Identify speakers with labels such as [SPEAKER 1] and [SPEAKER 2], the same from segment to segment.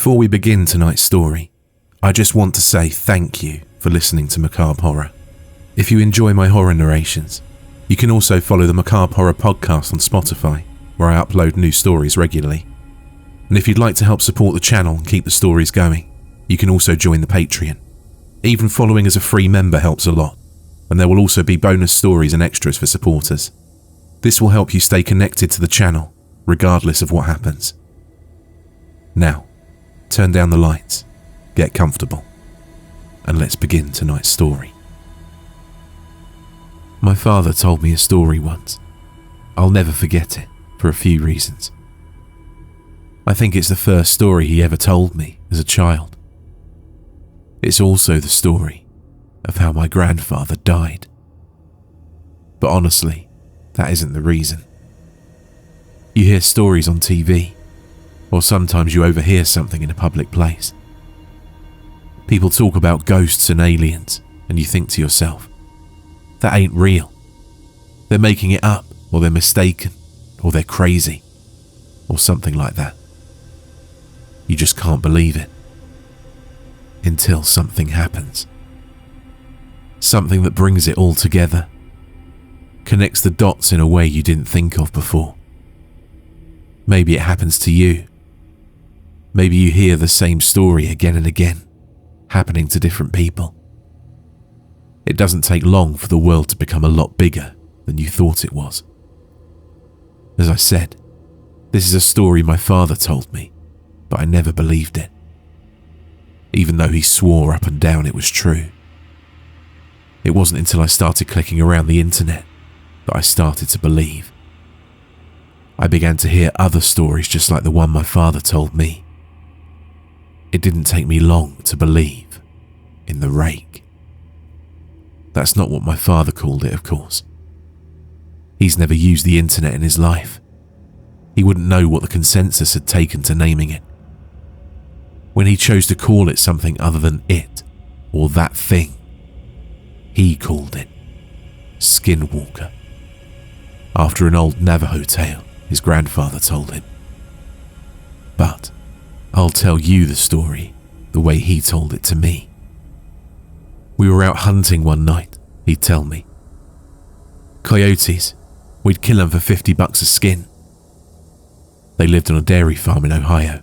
[SPEAKER 1] Before we begin tonight's story, I just want to say thank you for listening to Macabre Horror. If you enjoy my horror narrations, you can also follow the Macabre Horror podcast on Spotify, where I upload new stories regularly. And if you'd like to help support the channel and keep the stories going, you can also join the Patreon. Even following as a free member helps a lot, and there will also be bonus stories and extras for supporters. This will help you stay connected to the channel, regardless of what happens. Now, turn down the lights, get comfortable, and let's begin tonight's story. My father told me a story once. I'll never forget it for a few reasons. I think it's the first story he ever told me as a child. It's also the story of how my grandfather died. But honestly, that isn't the reason. You hear stories on TV, or sometimes you overhear something in a public place. People talk about ghosts and aliens, and you think to yourself, that ain't real. They're making it up, or they're mistaken, or they're crazy, or something like that. You just can't believe it. Until something happens. Something that brings it all together. Connects the dots in a way you didn't think of before. Maybe it happens to you. Maybe you hear the same story again and again, happening to different people. It doesn't take long for the world to become a lot bigger than you thought it was. As I said, this is a story my father told me, but I never believed it. Even though he swore up and down it was true. It wasn't until I started clicking around the internet that I started to believe. I began to hear other stories just like the one my father told me. It didn't take me long to believe in the Rake. That's not what my father called it, of course. He's never used the internet in his life. He wouldn't know what the consensus had taken to naming it. When he chose to call it something other than it, or that thing, he called it Skinwalker, after an old Navajo tale his grandfather told him. But I'll tell you the story the way he told it to me. We were out hunting one night, he'd tell me. Coyotes, we'd kill them for $50 a skin. They lived on a dairy farm in Ohio.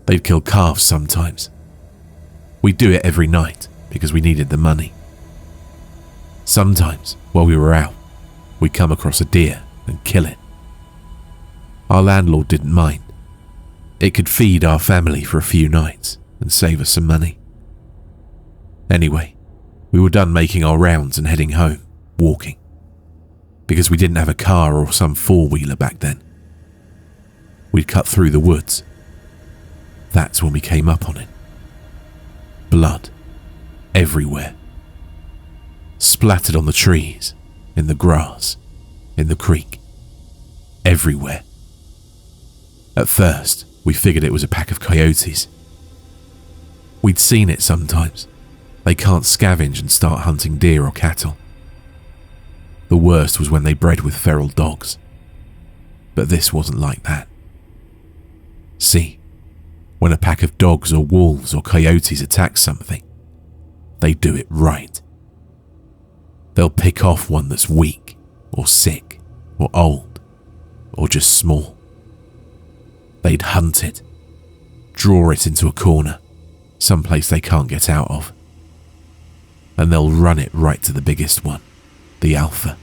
[SPEAKER 1] They'd kill calves sometimes. We'd do it every night because we needed the money. Sometimes, while we were out, we'd come across a deer and kill it. Our landlord didn't mind. It could feed our family for a few nights and save us some money. Anyway, we were done making our rounds and heading home, walking, because we didn't have a car or some four-wheeler back then. We'd cut through the woods. That's when we came up on it. Blood everywhere. Splattered on the trees, in the grass, in the creek, everywhere. At first, we figured it was a pack of coyotes. We'd seen it sometimes. They can't scavenge and start hunting deer or cattle. The worst was when they bred with feral dogs. But this wasn't like that. See, when a pack of dogs or wolves or coyotes attack something, they do it right. They'll pick off one that's weak or sick or old or just small. They'd hunt it, draw it into a corner, someplace they can't get out of. And they'll run it right to the biggest one, the alpha.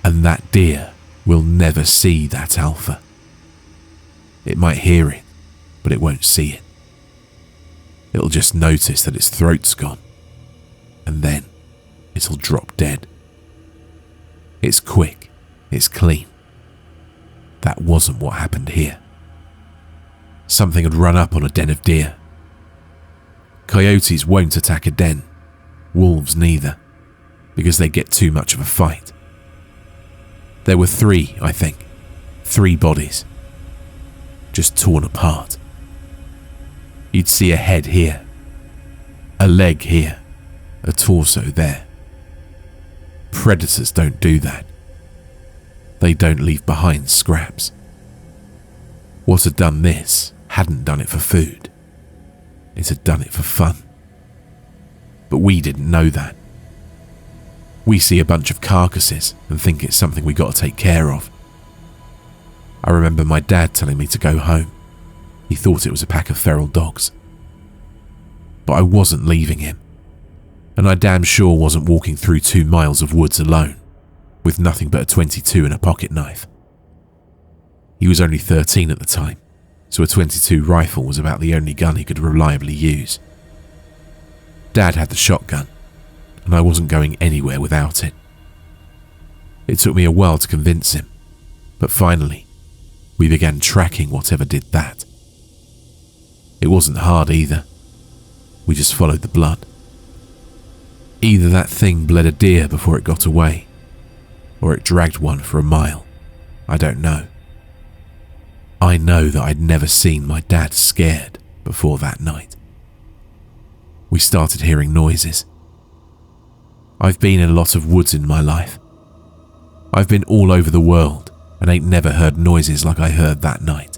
[SPEAKER 1] And that deer will never see that alpha. It might hear it, but it won't see it. It'll just notice that its throat's gone, and then it'll drop dead. It's quick, it's clean. That wasn't what happened here. Something had run up on a den of deer. Coyotes won't attack a den, wolves neither, because they get too much of a fight. There were 3, I think, 3 bodies, just torn apart. You'd see a head here, a leg here, a torso there. Predators don't do that. They don't leave behind scraps. What had done this hadn't done it for food. It had done it for fun. But we didn't know that. We see a bunch of carcasses and think it's something we got to take care of. I remember my dad telling me to go home. He thought it was a pack of feral dogs. But I wasn't leaving him, and I damn sure wasn't walking through 2 miles of woods alone, with nothing but a .22 and a pocket knife. He was only 13 at the time, so a .22 rifle was about the only gun he could reliably use. Dad had the shotgun, and I wasn't going anywhere without it. It took me a while to convince him, but finally, we began tracking whatever did that. It wasn't hard either. We just followed the blood. Either that thing bled a deer before it got away, or it dragged one for a mile. I don't know. I know that I'd never seen my dad scared before that night. We started hearing noises. I've been in a lot of woods in my life. I've been all over the world and ain't never heard noises like I heard that night.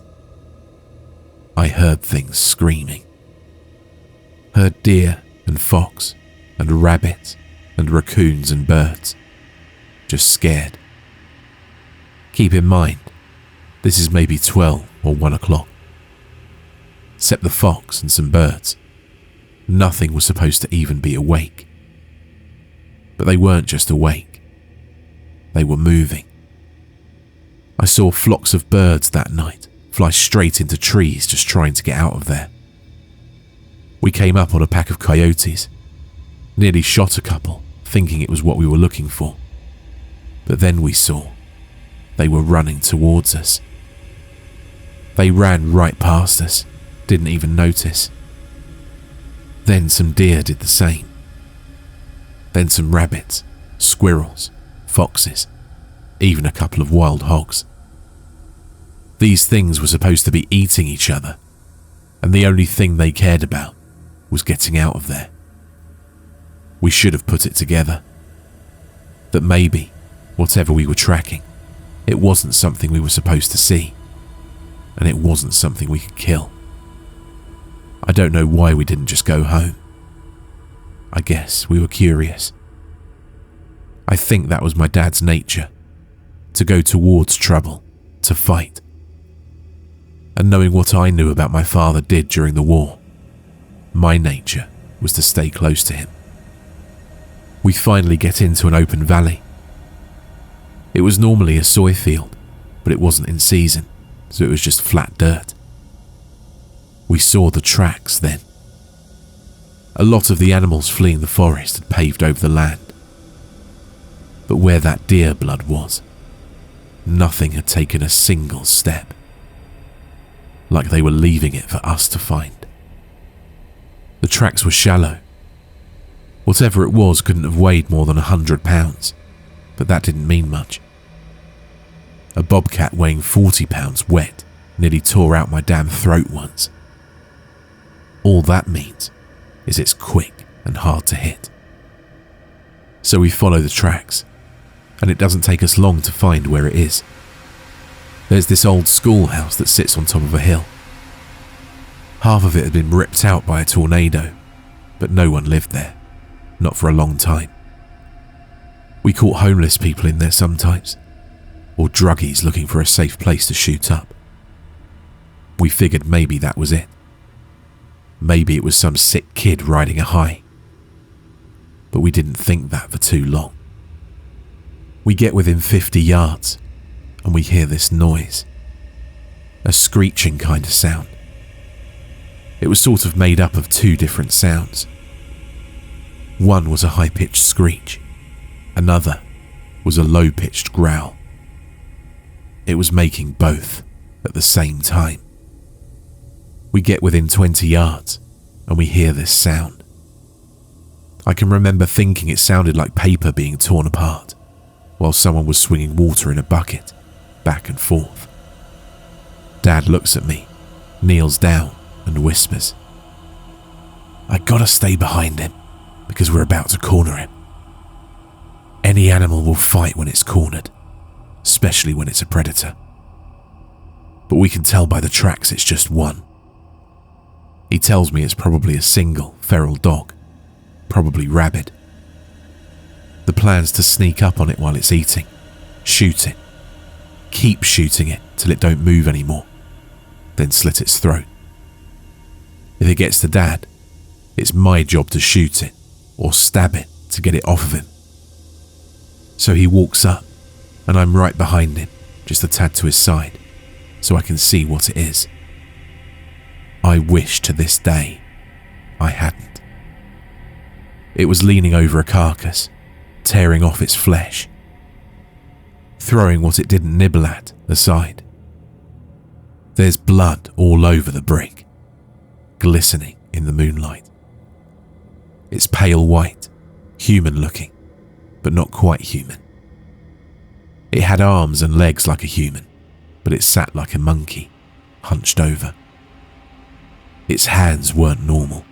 [SPEAKER 1] I heard things screaming. Heard deer and fox and rabbits and raccoons and birds. Just scared. Keep in mind, this is maybe 12 or 1 o'clock. Except the fox and some birds. Nothing was supposed to even be awake. But they weren't just awake. They were moving. I saw flocks of birds that night fly straight into trees just trying to get out of there. We came up on a pack of coyotes. Nearly shot a couple, thinking it was what we were looking for. But then we saw they were running towards us. They ran right past us, didn't even notice. Then some deer did the same. Then some rabbits, squirrels, foxes, even a couple of wild hogs. These things were supposed to be eating each other, and the only thing they cared about was getting out of there. We should have put it together. That maybe, whatever we were tracking, it wasn't something we were supposed to see, and it wasn't something we could kill. I don't know why we didn't just go home. I guess we were curious. I think that was my dad's nature, to go towards trouble, to fight. And knowing what I knew about my father did during the war, my nature was to stay close to him. We finally get into an open valley. It was normally a soy field, but it wasn't in season, so it was just flat dirt. We saw the tracks then. A lot of the animals fleeing the forest had paved over the land. But where that deer blood was, nothing had taken a single step. Like they were leaving it for us to find. The tracks were shallow. Whatever it was couldn't have weighed more than 100 pounds, but that didn't mean much. A bobcat weighing 40 pounds wet nearly tore out my damn throat once. All that means is it's quick and hard to hit. So we follow the tracks, and it doesn't take us long to find where it is. There's this old schoolhouse that sits on top of a hill. Half of it had been ripped out by a tornado, but no one lived there, not for a long time. We caught homeless people in there sometimes, or druggies looking for a safe place to shoot up. We figured maybe that was it. Maybe it was some sick kid riding a high. But we didn't think that for too long. We get within 50 yards, and we hear this noise. A screeching kind of sound. It was sort of made up of 2 different sounds. One was a high-pitched screech. Another was a low-pitched growl. It was making both at the same time. We get within 20 yards, and we hear this sound. I can remember thinking it sounded like paper being torn apart, while someone was swinging water in a bucket, back and forth. Dad looks at me, kneels down, and whispers, "I gotta stay behind him, because we're about to corner him. Any animal will fight when it's cornered, especially when it's a predator. But we can tell by the tracks it's just one, He tells me it's probably a single feral dog, probably rabid. The plan's to sneak up on it while it's eating, shoot it, keep shooting it till it don't move anymore, then slit its throat. If it gets to Dad, it's my job to shoot it or stab it to get it off of him. So he walks up and I'm right behind him, just a tad to his side, so I can see what it is. I wish to this day I hadn't. It was leaning over a carcass, tearing off its flesh, throwing what it didn't nibble at aside. There's blood all over the brick, glistening in the moonlight. It's pale white, human looking, but not quite human. It had arms and legs like a human, but it sat like a monkey, hunched over. Its hands weren't normal.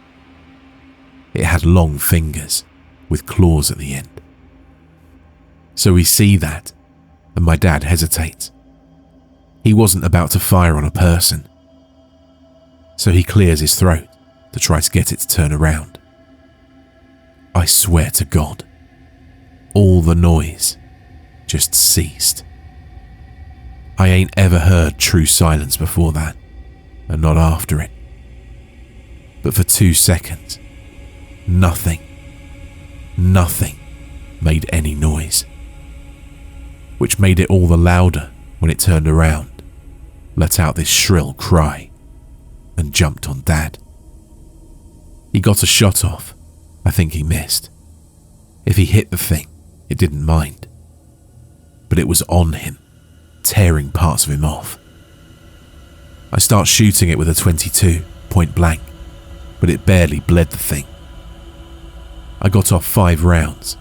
[SPEAKER 1] It had long fingers with claws at the end. So we see that, and my dad hesitates. He wasn't about to fire on a person. So he clears his throat to try to get it to turn around. I swear to God, all the noise just ceased. I ain't ever heard true silence before that, and not after it. But for 2 seconds, nothing made any noise, which made it all the louder when it turned around, let out this shrill cry, and jumped on Dad. He got a shot off. I think he missed. If he hit the thing, it didn't mind. But it was on him, tearing parts of him off. I start shooting it with a .22, point blank, but it barely bled the thing. I got off 5 rounds,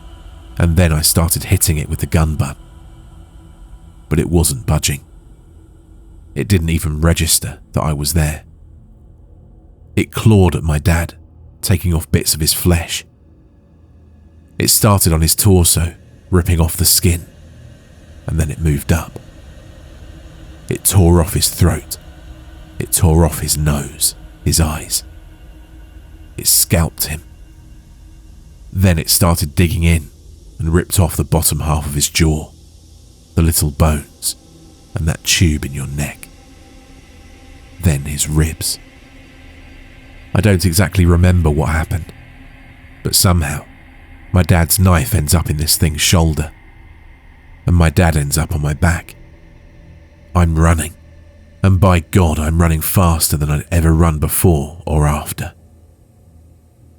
[SPEAKER 1] and then I started hitting it with the gun butt. But it wasn't budging. It didn't even register that I was there. It clawed at my dad, taking off bits of his flesh. It started on his torso, ripping off the skin, and then it moved up. It tore off his throat. It tore off his nose, his eyes. It scalped him. Then it started digging in and ripped off the bottom half of his jaw, the little bones, and that tube in your neck. Then his ribs. I don't exactly remember what happened, but somehow my dad's knife ends up in this thing's shoulder, and my dad ends up on my back. I'm running, and by God, I'm running faster than I'd ever run before or after.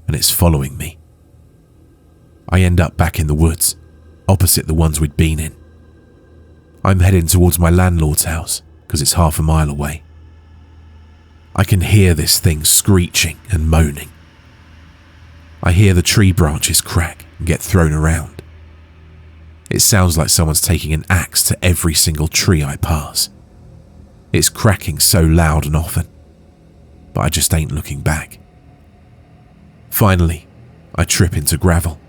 [SPEAKER 1] And it's following me. I end up back in the woods, opposite the ones we'd been in. I'm heading towards my landlord's house, because it's half a mile away. I can hear this thing screeching and moaning. I hear the tree branches crack and get thrown around. It sounds like someone's taking an axe to every single tree I pass. It's cracking so loud and often, but I just ain't looking back. Finally, I trip into gravel.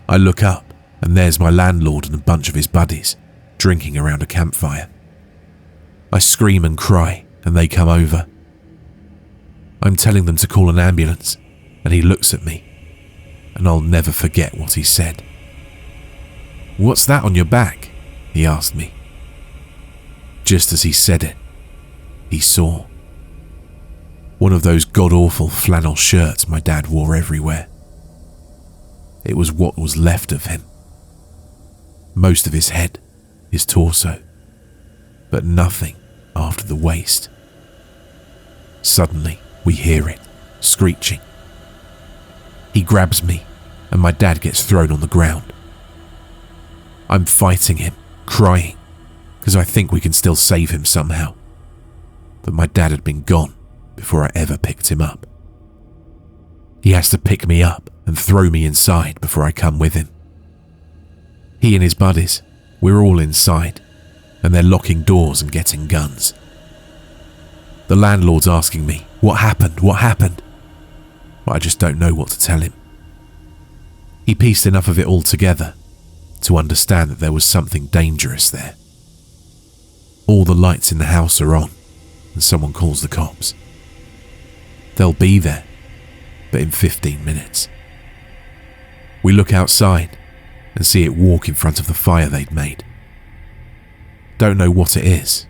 [SPEAKER 1] I look up, and there's my landlord and a bunch of his buddies, drinking around a campfire. I scream and cry, and they come over. I'm telling them to call an ambulance, and he looks at me, and I'll never forget what he said. "What's that on your back?" he asked me. Just as he said it, he saw one of those god-awful flannel shirts my dad wore everywhere. It was what was left of him. Most of his head, his torso, but nothing after the waist. Suddenly, we hear it, screeching. He grabs me, and my dad gets thrown on the ground. I'm fighting him, crying, because I think we can still save him somehow. But my dad had been gone before I ever picked him up. He has to pick me up and throw me inside before I come with him. He and his buddies, we're all inside, and they're locking doors and getting guns. The landlord's asking me, "What happened? What happened?" But I just don't know what to tell him. He pieced enough of it all together to understand that there was something dangerous there. All the lights in the house are on, and someone calls the cops. They'll be there, but in 15 minutes. We look outside and see it walk in front of the fire they'd made. Don't know what it is,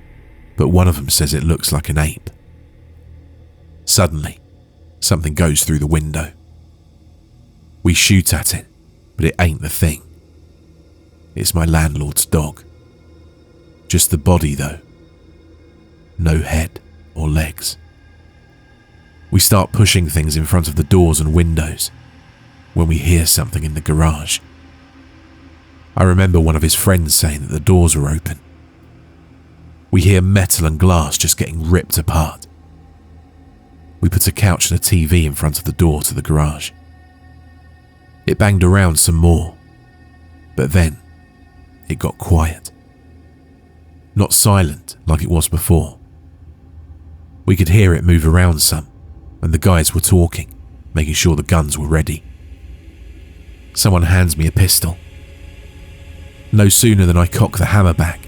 [SPEAKER 1] but one of them says it looks like an ape. Suddenly, something goes through the window. We shoot at it, but it ain't the thing. It's my landlord's dog. Just the body though. No head or legs. We start pushing things in front of the doors and windows when we hear something in the garage. I remember one of his friends saying that the doors were open. We hear metal and glass just getting ripped apart. We put a couch and a TV in front of the door to the garage. It banged around some more, but then it got quiet. Not silent like it was before. We could hear it move around some, and the guys were talking, making sure the guns were ready. Someone hands me a pistol. No sooner than I cock the hammer back,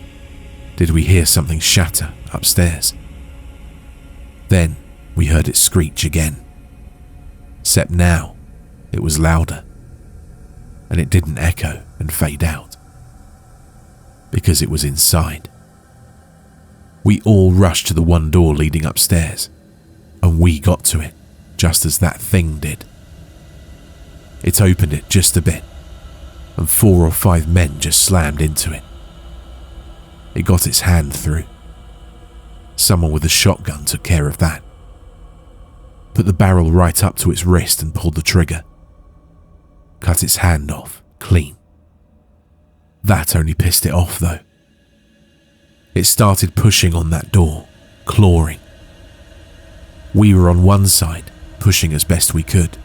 [SPEAKER 1] did we hear something shatter upstairs. Then we heard it screech again. Except now, it was louder, and it didn't echo and fade out, because it was inside. We all rushed to the one door leading upstairs, and we got to it just as that thing did. It opened it just a bit, and 4 or 5 men just slammed into it. It got its hand through. Someone with a shotgun took care of that. Put the barrel right up to its wrist and pulled the trigger. Cut its hand off, clean. That only pissed it off though. It started pushing on that door, clawing. We were on one side, pushing as best we could,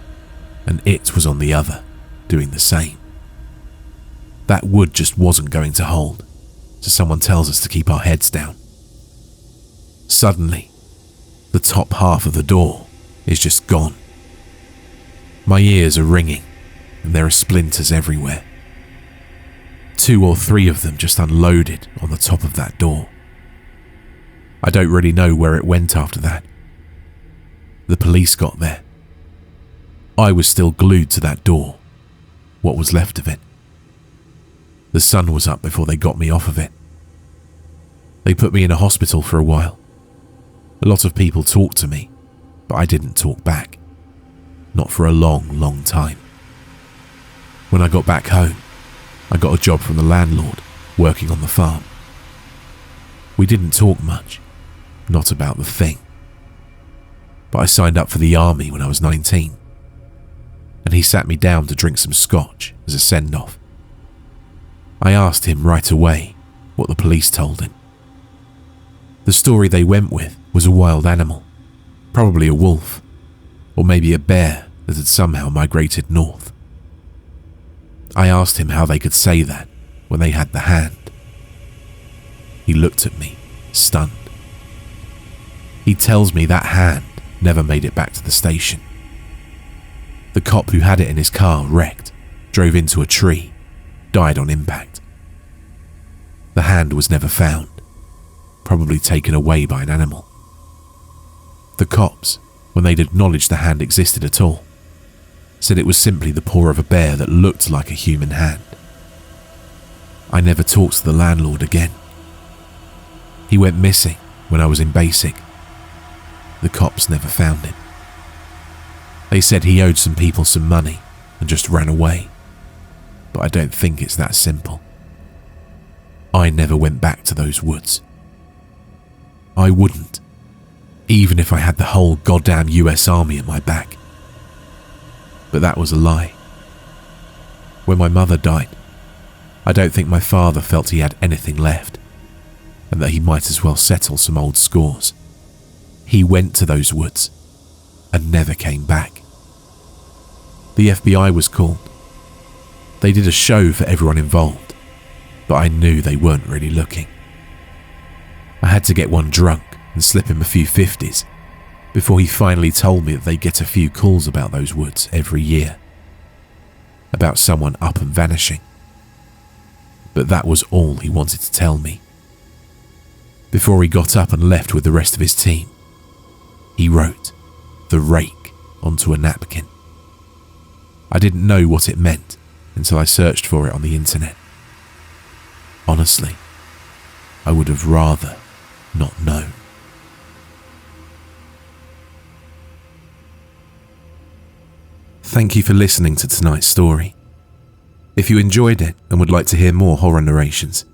[SPEAKER 1] and it was on the other, doing the same. That wood just wasn't going to hold, so someone tells us to keep our heads down. Suddenly, the top half of the door is just gone. My ears are ringing, and there are splinters everywhere. 2 or 3 of them just unloaded on the top of that door. I don't really know where it went after that. The police got there. I was still glued to that door, what was left of it. The sun was up before they got me off of it. They put me in a hospital for a while. A lot of people talked to me, but I didn't talk back. Not for a long, long time. When I got back home, I got a job from the landlord, working on the farm. We didn't talk much, not about the thing. But I signed up for the army when I was 19, and he sat me down to drink some scotch as a send-off. I asked him right away what the police told him. The story they went with was a wild animal, probably a wolf, or maybe a bear that had somehow migrated north. I asked him how they could say that when they had the hand. He looked at me, stunned. He tells me that hand never made it back to the station. The cop who had it in his car wrecked, drove into a tree, died on impact. The hand was never found, probably taken away by an animal. The cops, when they'd acknowledged the hand existed at all, said it was simply the paw of a bear that looked like a human hand. I never talked to the landlord again. He went missing when I was in basic. The cops never found him. They said he owed some people some money and just ran away, but I don't think it's that simple. I never went back to those woods. I wouldn't, even if I had the whole goddamn US Army at my back. But that was a lie. When my mother died, I don't think my father felt he had anything left, and that he might as well settle some old scores. He went to those woods and never came back. The FBI was called. They did a show for everyone involved, but I knew they weren't really looking. I had to get one drunk and slip him a few 50s before he finally told me that they get a few calls about those woods every year, about someone up and vanishing. But that was all he wanted to tell me. Before he got up and left with the rest of his team, he wrote the rake onto a napkin. I didn't know what it meant until I searched for it on the internet. Honestly, I would have rather not known. Thank you for listening to tonight's story. If you enjoyed it and would like to hear more horror narrations,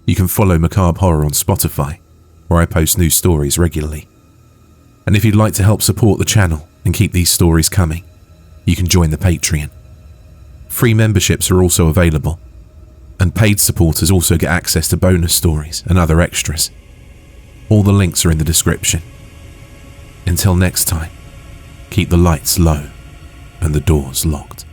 [SPEAKER 1] you can follow Macabre Horror on Spotify, where I post new stories regularly. And if you'd like to help support the channel and keep these stories coming, you can join the Patreon. Free memberships are also available, and paid supporters also get access to bonus stories and other extras. All the links are in the description. Until next time, keep the lights low and the doors locked.